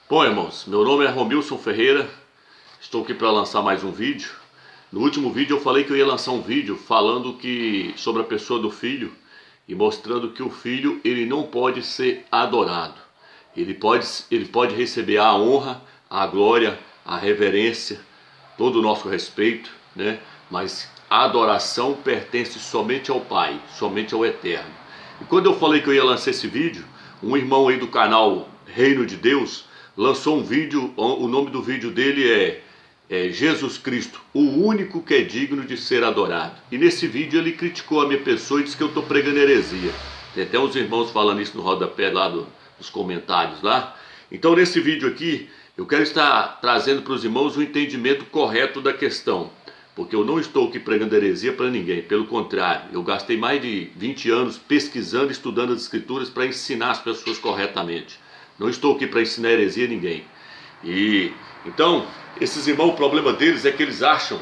Bom, irmãos, meu nome é Romilson Ferreira, estou aqui para lançar mais um vídeo. No último vídeo eu falei que eu ia lançar um vídeo falando sobre a pessoa do filho e mostrando que o filho ele não pode ser adorado. Ele pode receber a honra, a glória, a reverência, todo o nosso respeito, né? Mas a adoração pertence somente ao Pai, somente ao Eterno. E quando eu falei que eu ia lançar esse vídeo, um irmão aí do canal Reino de Deus lançou um vídeo, o nome do vídeo dele é Jesus Cristo, o único que é digno de ser adorado. E nesse vídeo ele criticou a minha pessoa e disse que eu estou pregando heresia. Tem até uns irmãos falando isso no rodapé lá dos comentários lá. Então nesse vídeo aqui eu quero estar trazendo para os irmãos o entendimento correto da questão. Porque eu não estou aqui pregando heresia para ninguém, pelo contrário, eu gastei mais de 20 anos pesquisando, estudando as escrituras para ensinar as pessoas corretamente. Não estou aqui para ensinar heresia a ninguém. E então, esses irmãos, o problema deles é que eles acham,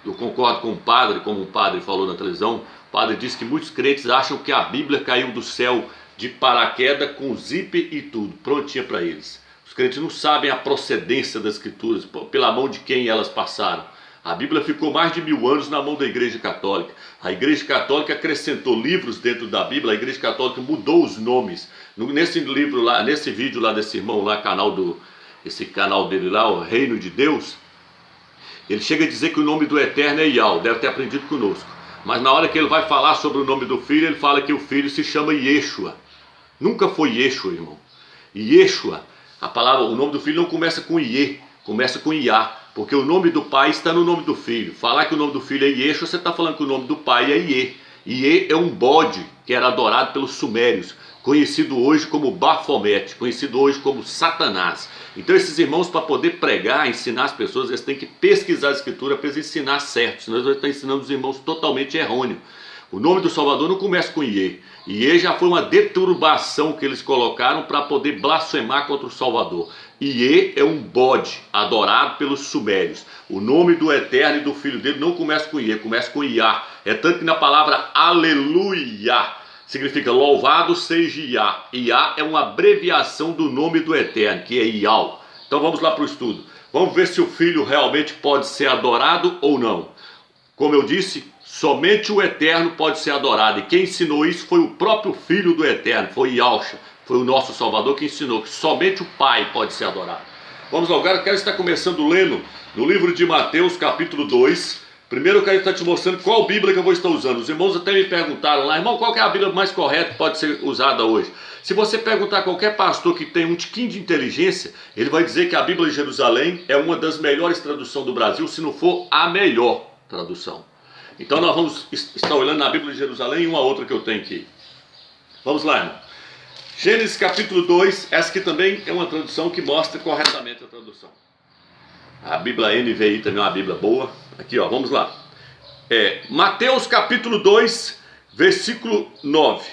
eu concordo com o padre, como um padre falou na televisão, o padre disse que muitos crentes acham que a Bíblia caiu do céu de paraquedas com zíper e tudo, prontinha para eles. Os crentes não sabem a procedência das escrituras, pela mão de quem elas passaram. A Bíblia ficou mais de 1000 anos na mão da Igreja Católica. A Igreja Católica acrescentou livros dentro da Bíblia, a Igreja Católica mudou os nomes. Nesse livro lá, nesse vídeo lá desse irmão lá, esse canal dele lá, o Reino de Deus, ele chega a dizer que o nome do Eterno é Yahweh, deve ter aprendido conosco. Mas na hora que ele vai falar sobre o nome do filho, ele fala que o filho se chama Yeshua. Nunca foi Yeshua, irmão. Yeshua, o nome do filho não começa com Iê, começa com Iá. Porque o nome do pai está no nome do filho. Falar que o nome do filho é Yeshua, você está falando que o nome do pai é Iê. Iê é um bode que era adorado pelos sumérios, conhecido hoje como Bafomete, conhecido hoje como Satanás. Então esses irmãos, para poder pregar, ensinar as pessoas, eles têm que pesquisar a escritura para eles ensinar certo, senão eles estão ensinando os irmãos totalmente errôneo. O nome do Salvador não começa com Iê. Iê já foi uma deturbação que eles colocaram para poder blasfemar contra o Salvador. Iê é um bode adorado pelos sumérios. O nome do Eterno e do Filho dele não começa com Iê, começa com Iá. É tanto que na palavra Aleluia significa louvado seja Iá. Iá é uma abreviação do nome do Eterno, que é Iau. Então vamos lá para o estudo. Vamos ver se o Filho realmente pode ser adorado ou não. Como eu disse, somente o Eterno pode ser adorado. E quem ensinou isso foi o próprio Filho do Eterno, foi Yahshua. Foi o nosso Salvador que ensinou que somente o Pai pode ser adorado. Vamos lá, agora eu quero estar começando lendo no livro de Mateus, capítulo 2. Primeiro eu quero estar te mostrando qual Bíblia que eu vou estar usando. Os irmãos até me perguntaram lá, irmão, qual que é a Bíblia mais correta que pode ser usada hoje? Se você perguntar a qualquer pastor que tem um tiquinho de inteligência, ele vai dizer que a Bíblia de Jerusalém é uma das melhores traduções do Brasil, se não for a melhor tradução. Então nós vamos estar olhando na Bíblia de Jerusalém e uma outra que eu tenho aqui. Vamos lá, irmão. Gênesis capítulo 2, essa aqui também é uma tradução que mostra corretamente a tradução. A Bíblia NVI também é uma Bíblia boa. Aqui, ó, vamos lá. Mateus capítulo 2, versículo 9.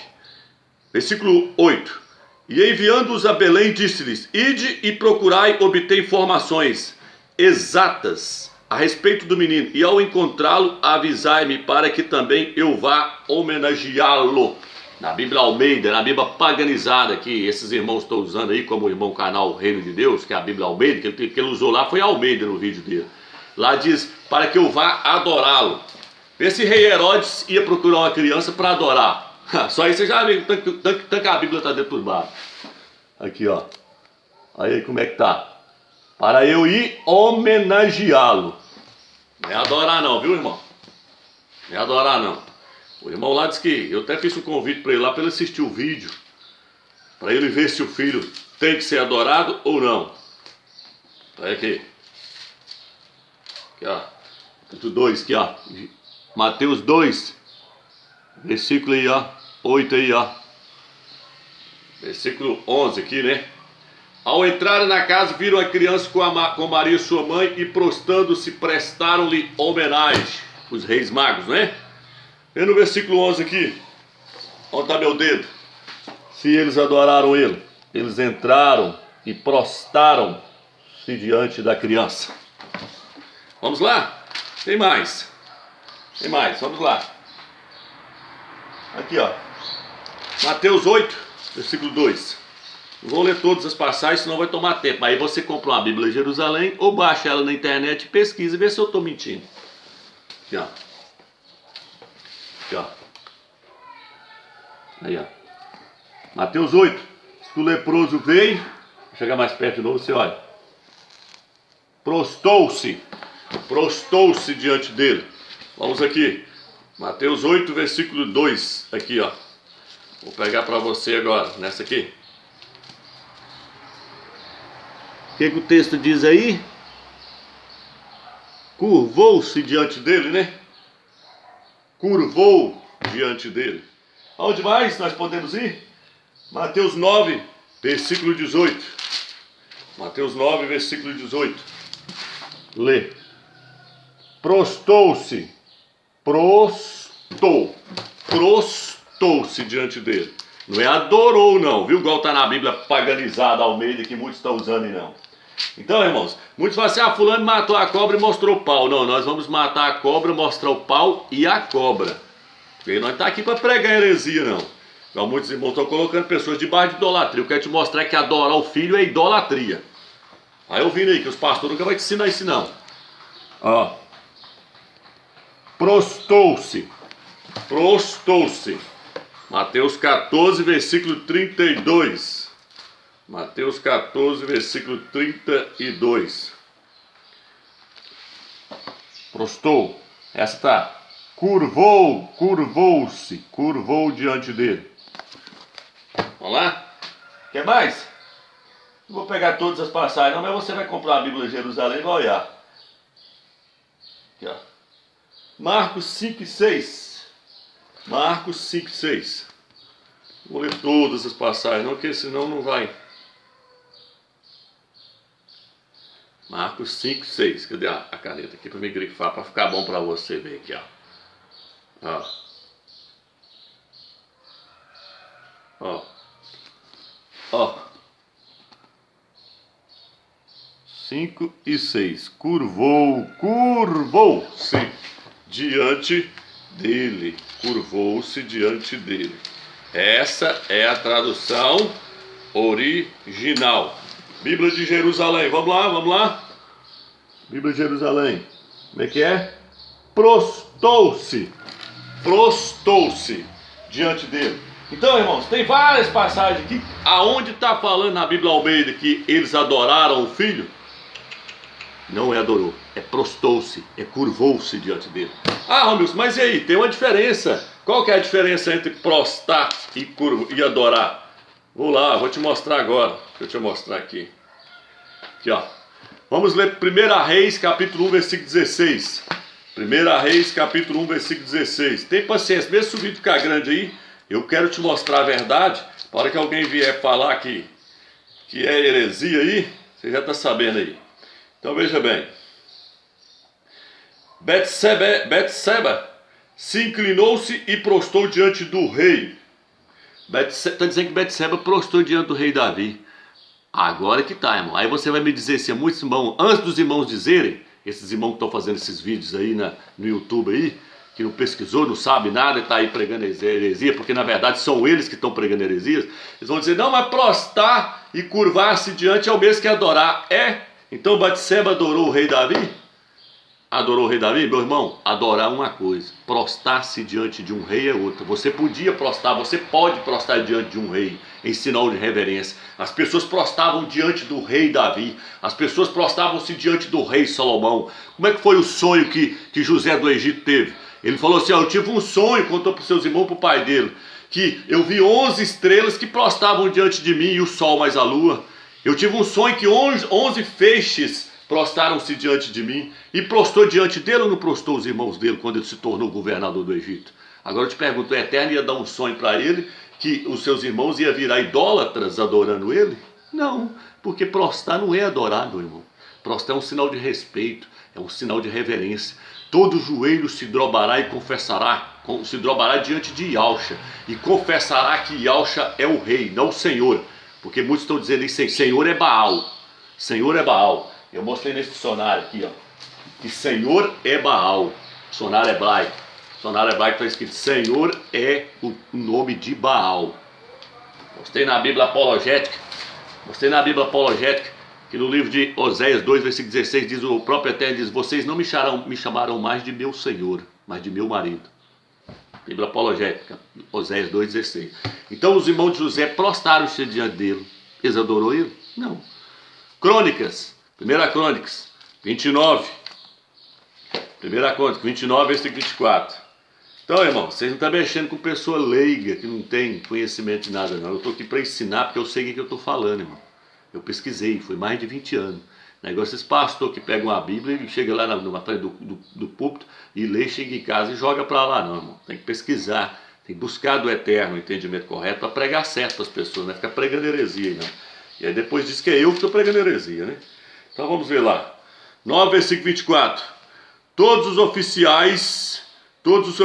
Versículo 8. E enviando-os a Belém, disse-lhes: Ide e procurai obter informações exatas a respeito do menino, e ao encontrá-lo, avisai-me para que também eu vá homenageá-lo. Na Bíblia Almeida, na Bíblia paganizada, que esses irmãos estão usando aí, como o irmão canal Reino de Deus, que é a Bíblia Almeida, que ele usou lá, foi Almeida no vídeo dele. Lá diz, para que eu vá adorá-lo. Esse rei Herodes ia procurar uma criança para adorar. Só aí você já vê tanto que a Bíblia está deturbada. Aqui, ó. Aí como é que tá? Para eu ir homenageá-lo. Não é adorar não, viu, irmão? Não é adorar não. O irmão lá disse que eu até fiz um convite para ele lá, para ele assistir o vídeo, para ele ver se o filho tem que ser adorado ou não. Olha aqui. Aqui, ó. Capítulo 2, aqui, ó. Mateus 2, versículo aí, ó. 8 aí, ó. Versículo 11 aqui, né? Ao entrarem na casa, viram a criança com Maria, sua mãe, e prostrando-se, prestaram-lhe homenagem. Os reis magos, né? E no versículo 11 aqui, onde está meu dedo? Se eles adoraram ele, eles entraram e prostraram-se diante da criança. Vamos lá? Tem mais. Tem mais, vamos lá. Aqui, ó. Mateus 8, versículo 2. Não vou ler todas as passagens, senão vai tomar tempo. Aí você compra uma Bíblia Jerusalém ou baixa ela na internet e pesquisa e vê se eu estou mentindo. Aqui, ó. Aqui, ó. Aí, ó. Mateus 8. Se o leproso veio, vou chegar mais perto de novo, você olha. Prostou-se diante dele. Vamos aqui. Mateus 8, versículo 2. Aqui, ó. Vou pegar para você agora, nessa aqui. O que o texto diz aí? Curvou-se diante dele, né? Curvou diante dele. Aonde mais nós podemos ir? Mateus 9, versículo 18. Mateus 9, versículo 18. Lê. Prostou-se diante dele. Não é adorou não, viu? Igual está na Bíblia paganizada Almeida, que muitos estão usando e não. Então, irmãos, muitos falam assim, fulano matou a cobra e mostrou o pau. Não, nós vamos matar a cobra, mostrar o pau e a cobra. Porque nós não estamos aqui para pregar heresia, não. Então, muitos irmãos estão colocando pessoas debaixo de idolatria. Eu quero te mostrar que adorar o filho é idolatria. Aí ouvindo aí, que os pastores nunca vão te ensinar isso não. Ó. Prostou-se. Mateus 14, versículo 32. Mateus 14, versículo 32. Prostou. Essa tá. Curvou-se. Curvou diante dele. Vamos lá? Quer mais? Não vou pegar todas as passagens não, mas você vai comprar a Bíblia Jerusalém e vai olhar. Aqui, ó. Marcos 5 e 6. Marcos 5 e 6. Vou ler todas as passagens, não, porque senão não vai. Marcos 5 e 6. Cadê a caneta aqui para me grifar, para ficar bom para você ver aqui, ó. Ó. Ó. Ó. 5 e 6. Curvou-se diante dele. Curvou-se diante dele. Essa é a tradução original. Bíblia de Jerusalém. Vamos lá. Bíblia de Jerusalém. Como é que é? Prostou-se diante dele. Então, irmãos, tem várias passagens aqui. Aonde está falando na Bíblia Almeida que eles adoraram o filho? Não é adorou, é prostou-se, é curvou-se diante dele. Ah, Romilson, mas e aí? Tem uma diferença. Qual que é a diferença entre prostrar e adorar? Vou lá, vou te mostrar agora. Deixa eu te mostrar aqui. Aqui, ó. Vamos ler 1 Reis, capítulo 1, versículo 16. 1 Reis, capítulo 1, versículo 16. Tem paciência, mesmo se o vídeo ficar grande aí, eu quero te mostrar a verdade. Para hora que alguém vier falar que é heresia aí, você já está sabendo aí. Então veja bem. Betseba se inclinou-se e prostou diante do rei. Está dizendo que Betseba prostou diante do rei Davi. Agora que tá, irmão. Aí você vai me dizer se muitos irmãos, antes dos irmãos dizerem, esses irmãos que estão fazendo esses vídeos aí no YouTube aí, que não pesquisou, não sabe nada e está aí pregando heresia, porque na verdade são eles que estão pregando heresias, eles vão dizer, não, mas prostrar e curvar-se diante é o mesmo que adorar. Então Betseba adorou o rei Davi? Adorou o rei Davi? Meu irmão, adorar é uma coisa, prostrar-se diante de um rei é outra. Você podia prostrar, você pode prostrar diante de um rei em sinal de reverência. As pessoas prostravam diante do rei Davi, as pessoas prostravam-se diante do rei Salomão. Como é que foi o sonho que José do Egito teve? Ele falou assim, eu tive um sonho, contou para os seus irmãos, para o pai dele, que eu vi 11 estrelas que prostravam diante de mim e o sol mais a lua. Eu tive um sonho que 11 feixes prostraram-se diante de mim. E prostrou diante dele ou não prostrou os irmãos dele quando ele se tornou governador do Egito? Agora eu te pergunto, o Eterno ia dar um sonho para ele que os seus irmãos iam virar idólatras adorando ele? Não, porque prostrar não é adorar, meu irmão. Prostrar é um sinal de respeito, é um sinal de reverência. Todo joelho se drobará e confessará, se drobará diante de Yahshua e confessará que Yahshua é o rei, não o Senhor. Porque muitos estão dizendo isso, Senhor é Baal. Senhor é Baal. Eu mostrei nesse dicionário aqui, ó, que Senhor é Baal. Dicionário hebraico. Dicionário hebraico está escrito Senhor é o nome de Baal. Mostrei na Bíblia Apologética Mostrei na Bíblia Apologética, que no livro de Oséias 2, versículo 16, diz o próprio Eterno, diz: vocês não me chamarão mais de meu Senhor, mas de meu marido. Bíblia Apologética, Oséias 2, 16. Então os irmãos de José prostraram-se diante dele. Eles adorou ele? Não. Crônicas, 1 Crônicas 29. 1 Crônicas 29, versículo 24. Então, irmão, vocês não estão mexendo com pessoa leiga, que não tem conhecimento de nada, não. Eu estou aqui para ensinar, porque eu sei o que eu estou falando, irmão. Eu pesquisei, foi mais de 20 anos. Negócio esse pastor que pega uma Bíblia e chega lá na frente do púlpito e lê, chega em casa e joga para lá, não, irmão. Tem que pesquisar, tem que buscar do Eterno o entendimento correto para pregar certo para as pessoas, não é ficar pregando heresia aí, não. E aí depois diz que é eu que estou pregando heresia, né? Então vamos ver lá. 9, versículo 24. Todos os oficiais, todos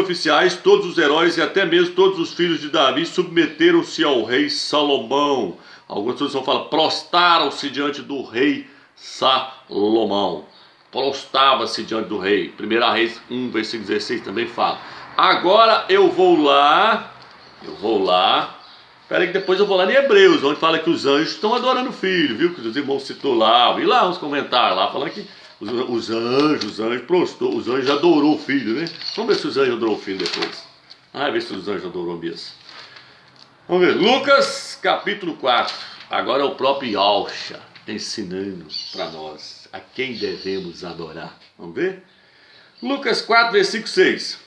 os heróis e até mesmo todos os filhos de Davi submeteram-se ao rei Salomão. Algumas traduções falam, prostaram-se diante do rei Salomão. Prostrava-se diante do rei. 1 Reis 1, versículo 16 também fala. Agora eu vou lá. Espera aí que depois eu vou lá em Hebreus, onde fala que os anjos estão adorando o filho, viu? Que os irmãos citou lá. E lá uns comentários lá, falando que os anjos prostrou, os anjos adorou o filho, né? Vamos ver se os anjos adorou o filho depois. Ver se os anjos adorou mesmo. Vamos ver, Lucas capítulo 4. Agora é o próprio Yahshua ensinando para nós a quem devemos adorar. Vamos ver? Lucas 4, versículo 6.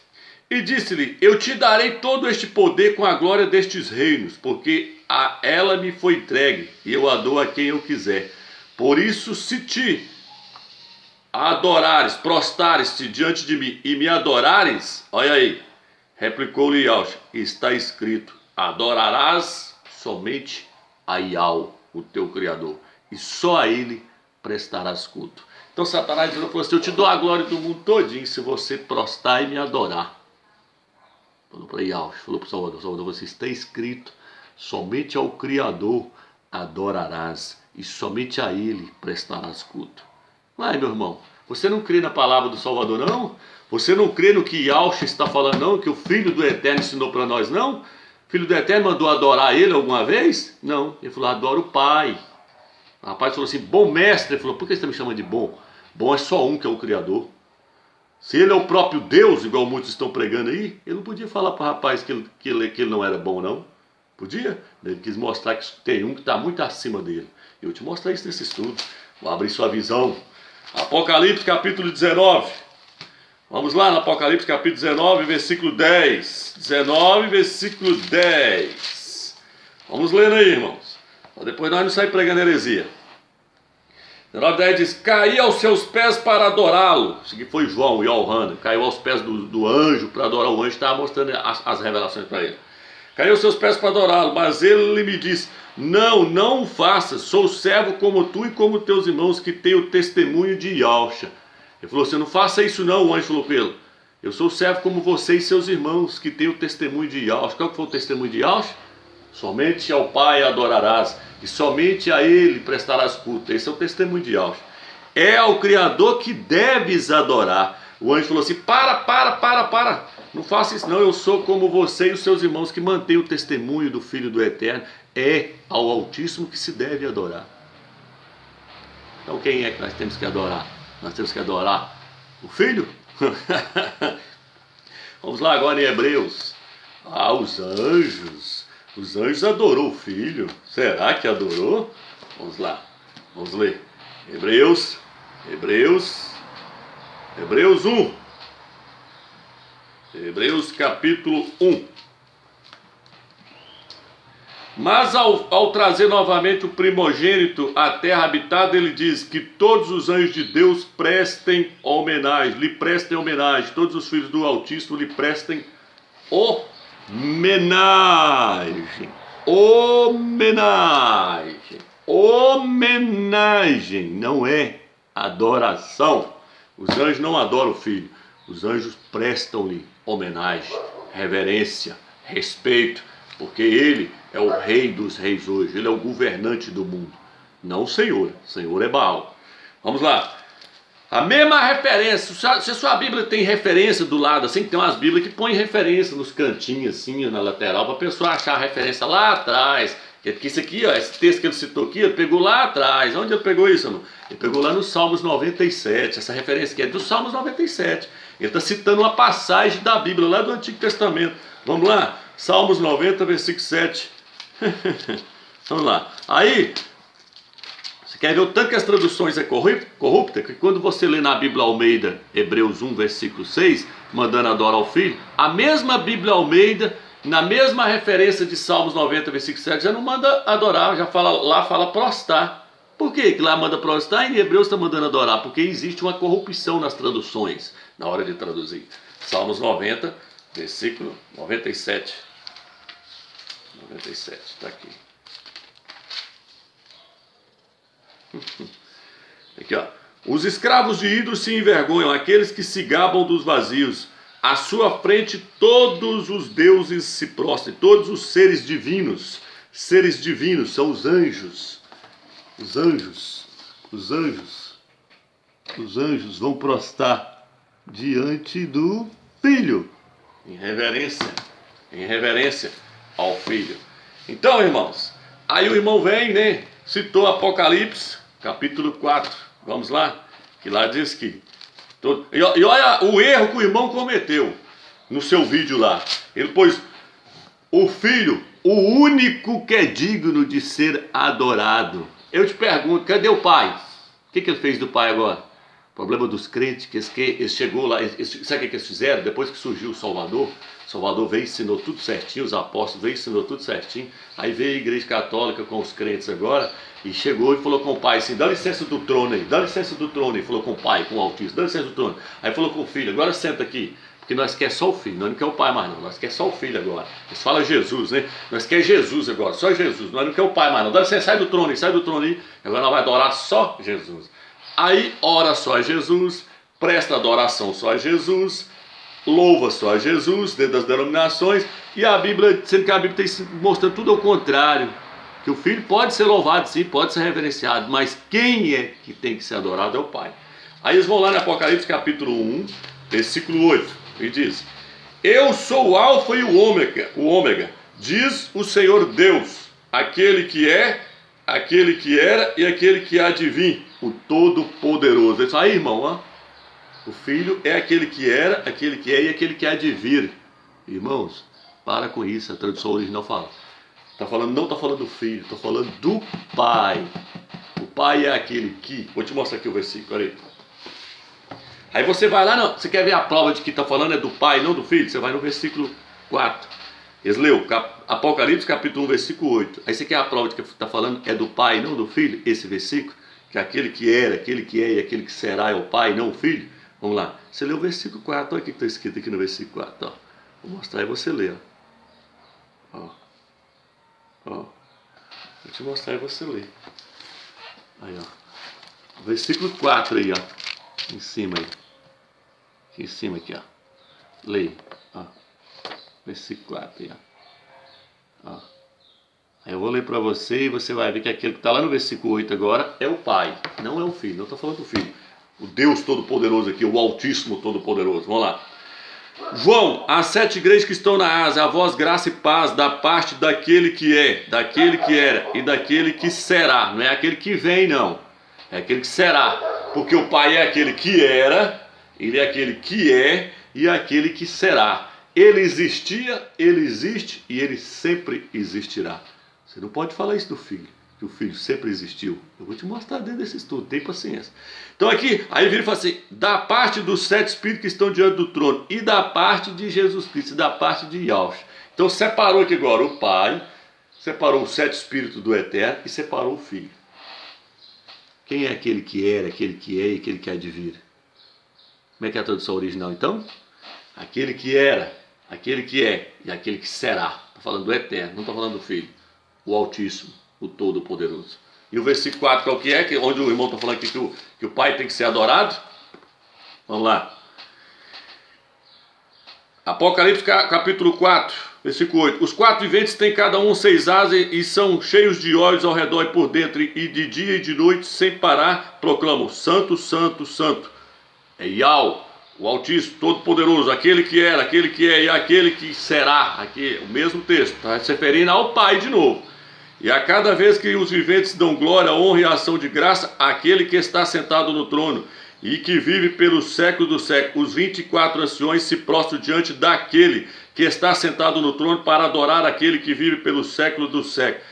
E disse-lhe, eu te darei todo este poder com a glória destes reinos, porque a ela me foi entregue, e eu a dou a quem eu quiser. Por isso, se te adorares, prostares-te diante de mim e me adorares, olha aí, replicou-lhe Yahshua, está escrito, adorarás somente a Yahweh, o teu Criador, e só a Ele prestarás culto. Então Satanás falou assim, eu te dou a glória do mundo todinho se você prostrar e me adorar. Falou para Yahweh, falou para o Salvador, você está escrito, somente ao Criador adorarás, e somente a Ele prestarás culto. Vai, meu irmão, você não crê na palavra do Salvador, não? Você não crê no que Yahshua está falando, não? Que o Filho do Eterno ensinou para nós, não? O Filho do Eterno mandou adorar Ele alguma vez? Não, ele falou, adora o Pai. O rapaz falou assim, bom mestre. Ele falou, por que você me chama de bom? Bom é só um, que é o Criador. Se ele é o próprio Deus, igual muitos estão pregando aí, ele não podia falar para o rapaz que ele não era bom, não. Podia? Ele quis mostrar que tem um que está muito acima dele. Eu te mostrar isso nesse estudo. Vou abrir sua visão. Apocalipse capítulo 19. Vamos lá no Apocalipse capítulo 19, versículo 10. 19, versículo 10. Vamos ler aí, irmãos. Depois nós não saímos pregando heresia. 19, 10 diz, caí aos seus pés para adorá-lo. Isso aqui foi João, Yohanan. Caiu aos pés do anjo para adorar o anjo. Estava mostrando as revelações para ele. Caiu aos seus pés para adorá-lo. Mas ele me disse, não o faças. Sou servo como tu e como teus irmãos que têm o testemunho de Yahshua. Ele falou assim, não faça isso não. O anjo falou para ele, eu sou servo como você e seus irmãos que têm o testemunho de Yahshua. Qual que foi o testemunho de Yahshua? Somente ao Pai adorarás, e somente a Ele prestarás culto. Esse é o testemunho de Yahshua. É ao Criador que deves adorar. O anjo falou assim, para. Não faça isso não, eu sou como você e os seus irmãos que mantêm o testemunho do Filho do Eterno. É ao Altíssimo que se deve adorar. Então quem é que nós temos que adorar? Nós temos que adorar o Filho? Vamos lá agora em Hebreus. Os anjos. Os anjos adorou o Filho. Será que adorou? Vamos lá. Vamos ler. Hebreus 1. Hebreus capítulo 1. Mas ao trazer novamente o primogênito à terra habitada, ele diz que todos os anjos de Deus lhe prestem homenagem. Todos os filhos do Altíssimo lhe prestem homenagem, não é adoração. Os anjos não adoram o Filho, os anjos prestam-lhe homenagem, reverência, respeito, porque ele é o rei dos reis hoje, ele é o governante do mundo, não o Senhor é Baal. Vamos lá. A mesma referência, se a sua Bíblia tem referência do lado, assim, que tem umas Bíblias que põem referência nos cantinhos, assim, na lateral, para a pessoa achar a referência lá atrás, Porque isso aqui, ó, esse texto que ele citou aqui, ele pegou lá atrás. Onde ele pegou isso, irmão? Ele pegou lá no Salmos 97. Essa referência aqui é do Salmos 97. Ele está citando uma passagem da Bíblia, lá do Antigo Testamento. Vamos lá? Salmos 90, versículo 7. Vamos lá. Aí, você quer ver o tanto que as traduções é corrupta? Que quando você lê na Bíblia Almeida, Hebreus 1, versículo 6, mandando adorar o Filho, a mesma Bíblia Almeida, na mesma referência de Salmos 90, versículo 7, já não manda adorar, já fala, lá fala prostrar. Por quê que lá manda prostrar e em Hebreus está mandando adorar? Porque existe uma corrupção nas traduções, na hora de traduzir. Salmos 90, versículo 97. 97, está aqui. Aqui, ó. Os escravos de ídolos se envergonham, aqueles que se gabam dos vazios. À sua frente todos os deuses se prostrem, todos os seres divinos. Seres divinos são os anjos. Os anjos vão prostrar diante do Filho, em reverência ao Filho. Então, irmãos, aí o irmão vem, né? Citou Apocalipse, capítulo 4. Vamos lá, que lá diz que... E olha o erro que o irmão cometeu no seu vídeo lá. Ele pôs o Filho, o único que é digno de ser adorado. Eu te pergunto, cadê o Pai? O que ele fez do Pai agora? Problema dos crentes, que eles chegou lá, sabe o que eles fizeram? Depois que surgiu o Salvador veio e ensinou tudo certinho, os apóstolos veio e ensinou tudo certinho. Aí veio a igreja católica com os crentes agora, e chegou e falou com o Pai assim, dá licença do trono aí, dá licença do trono aí. Falou com o Pai, com o Altíssimo, dá licença do trono. Aí falou com o Filho, agora senta aqui, porque nós quer só o Filho, nós não quer o Pai mais não, nós quer só o Filho agora. Eles falam Jesus, né? Nós quer Jesus agora, só Jesus, nós não quer o Pai mais não. Dá licença, sai do trono aí, agora nós vamos adorar só Jesus. Aí ora só a Jesus, presta adoração só a Jesus, louva só a Jesus dentro das denominações, e a Bíblia, sendo que a Bíblia está mostrando tudo ao contrário, que o Filho pode ser louvado sim, pode ser reverenciado, mas quem é que tem que ser adorado é o Pai. Aí eles vão lá no Apocalipse capítulo 1, versículo 8, e diz: eu sou o Alfa e o ômega, diz o Senhor Deus, aquele que é, aquele que era e aquele que há de vir, o Todo-Poderoso. Isso aí, irmão, ó. O Filho é aquele que era, aquele que é e aquele que há de vir. Irmãos, para com isso, a tradução original fala. Não está falando do Filho, está falando do Pai. O Pai é aquele que... Vou te mostrar aqui o versículo, olha aí. Aí você vai lá, não, você quer ver a prova de que está falando é do Pai, não do Filho? Você vai no versículo 4. Eles leu Apocalipse capítulo 1, versículo 8. Aí você quer a prova de que está falando é do Pai, não do Filho? Esse versículo, que aquele que era, aquele que é e aquele que será é o Pai, não o Filho. Vamos lá, você lê o versículo 4, olha o que está escrito aqui no versículo 4. Ó. Vou mostrar e você lê. Ó. Vou te mostrar e você lê. Aí, ó. Versículo 4 aí, ó. Em cima aí. Aqui em cima aqui, ó. Lê. Ó. Versículo 4 aí, ó. Aí eu vou ler para você e você vai ver que aquele que está lá no versículo 8 agora é o Pai, não é o Filho. Não estou falando do Filho. O Deus Todo-Poderoso aqui, o Altíssimo Todo-Poderoso. Vamos lá. João, as 7 igrejas que estão na Ásia, a vós graça e paz da parte daquele que é, daquele que era e daquele que será. Não é aquele que vem, não. É aquele que será. Porque o Pai é aquele que era, ele é aquele que é e aquele que será. Ele existia, ele existe e ele sempre existirá. Você não pode falar isso do Filho, que o Filho sempre existiu. Eu vou te mostrar dentro desse estudo, tem paciência. Então aqui, aí ele vira e fala assim, da parte dos 7 espíritos que estão diante do trono, e da parte de Jesus Cristo, e da parte de Yahweh. Então separou aqui agora o Pai, separou os 7 espíritos do Eterno e separou o Filho. Quem é aquele que era, aquele que é e aquele que há de vir? Como é que é a tradução original então? Aquele que era, aquele que é e aquele que será. Está falando do Eterno, não está falando do Filho. O Altíssimo, o Todo-Poderoso. E o versículo 4, qual que é? Onde o irmão está falando aqui que o Pai tem que ser adorado. Vamos lá. Apocalipse capítulo 4, versículo 8. Os 4 viventes têm cada um 6 asas e são cheios de olhos ao redor e por dentro. E de dia e de noite, sem parar, proclamam: Santo, Santo, Santo. É Yahweh, o Altíssimo, Todo-Poderoso, aquele que era, aquele que é e aquele que será. Aqui, o mesmo texto, está se referindo ao Pai de novo. E a cada vez que os viventes dão glória, honra e ação de graça àquele que está sentado no trono e que vive pelos séculos dos séculos, os 24 anciões se prostram diante daquele que está sentado no trono para adorar aquele que vive pelos séculos dos séculos,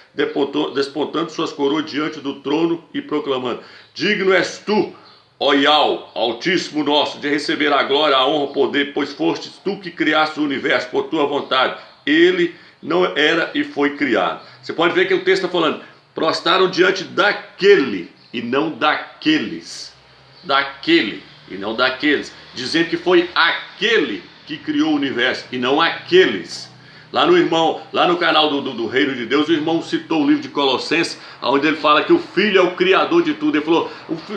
despontando suas coroas diante do trono e proclamando: digno és tu, ó Iau, Altíssimo nosso, de receber a glória, a honra, o poder, pois fostes tu que criaste o universo por tua vontade. Ele não era e foi criado. Você pode ver que o texto está falando: prostraram diante daquele e não daqueles. Daquele e não daqueles, dizendo que foi aquele que criou o universo e não aqueles. Lá no canal do Reino de Deus, o irmão citou o livro de Colossenses, onde ele fala que o Filho é o criador de tudo. Ele falou: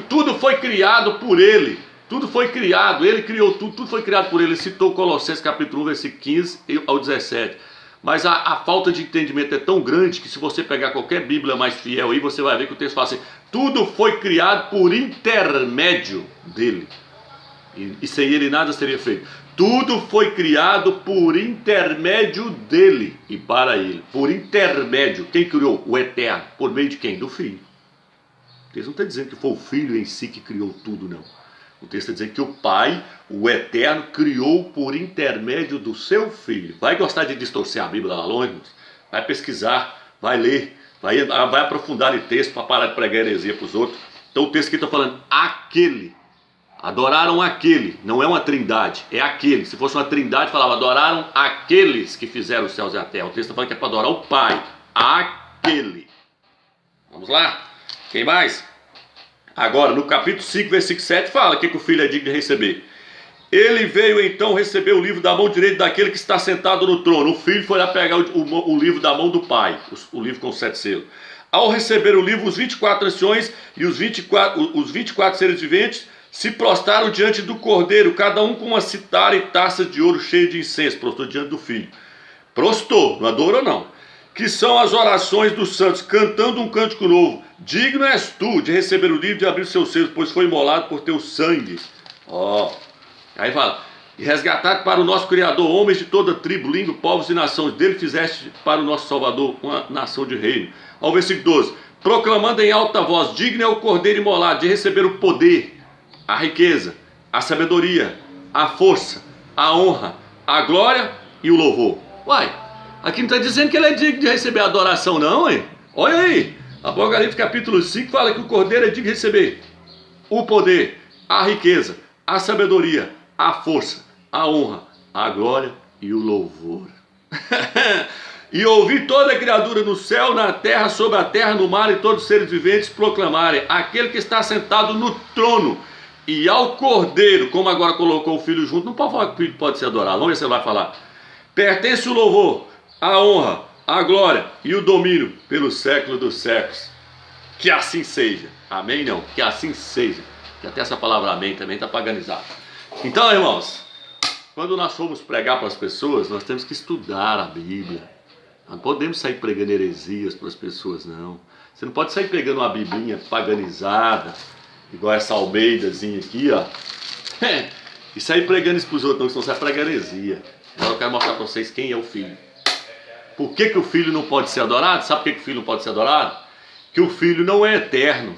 tudo foi criado por ele, tudo foi criado, ele criou tudo, tudo foi criado por ele. Ele citou Colossenses capítulo 1, versículo 15 ao 17. Mas a falta de entendimento é tão grande que se você pegar qualquer Bíblia mais fiel aí, você vai ver que o texto fala assim: tudo foi criado por intermédio dele. E sem ele nada seria feito. Tudo foi criado por intermédio dele e para ele. Por intermédio. Quem criou? O Eterno. Por meio de quem? Do Filho. O texto não está dizendo que foi o Filho em si que criou tudo, não. O texto está dizendo que o Pai, o Eterno, criou por intermédio do seu Filho. Vai gostar de distorcer a Bíblia lá longe? Vai pesquisar, vai ler, vai aprofundar em texto para parar de pregar heresia para os outros. Então o texto aqui está falando aquele. Adoraram aquele, não é uma trindade, é aquele. Se fosse uma trindade, falava: adoraram aqueles que fizeram os céus e a terra. O texto está falando que é para adorar o Pai, aquele. Vamos lá? Quem mais? Agora, no capítulo 5, versículo 7, fala que o Filho é digno de receber. Ele veio então receber o livro da mão direita daquele que está sentado no trono. O Filho foi lá pegar o livro da mão do Pai, o livro com 7 selos. Ao receber o livro, os 24 anciões e os 24 seres viventes se prostraram diante do Cordeiro, cada um com uma citara e taça de ouro cheia de incenso. Prostrou diante do Filho. Prostou, não adorou não. Que são as orações dos santos, cantando um cântico novo. Digno és tu de receber o livro e de abrir os seus selos, pois foi imolado por teu sangue. Aí fala: e resgatado para o nosso Criador homens de toda tribo, língua, povos e nações. Dele fizeste para o nosso Salvador uma nação de reino. Ao versículo 12: proclamando em alta voz: digno é o Cordeiro imolado de receber o poder, a riqueza, a sabedoria, a força, a honra, a glória e o louvor. Uai, aqui não está dizendo que ele é digno de receber a adoração não, hein? Olha aí, Apocalipse capítulo 5 fala que o Cordeiro é digno de receber o poder, a riqueza, a sabedoria, a força, a honra, a glória e o louvor. E ouvi toda a criatura no céu, na terra, sobre a terra, no mar e todos os seres viventes proclamarem: aquele que está sentado no trono e ao Cordeiro, como agora colocou o Filho junto, não pode falar que o Filho pode ser adorado, vamos ver se você vai falar: pertence o louvor, a honra, a glória e o domínio pelos séculos dos séculos. Que assim seja. Amém? Não, que assim seja. Que até essa palavra amém também está paganizada. Então, irmãos, quando nós formos pregar para as pessoas, nós temos que estudar a Bíblia. Não podemos sair pregando heresias para as pessoas, não. Você não pode sair pegando uma biblinha paganizada, igual essa Almeidazinha aqui, ó, e sair pregando isso para os outros, não, senão você vai pregar heresia. Agora eu quero mostrar para vocês quem é o Filho. Por que o Filho não pode ser adorado? Sabe por que o Filho não pode ser adorado? Que o Filho não é eterno.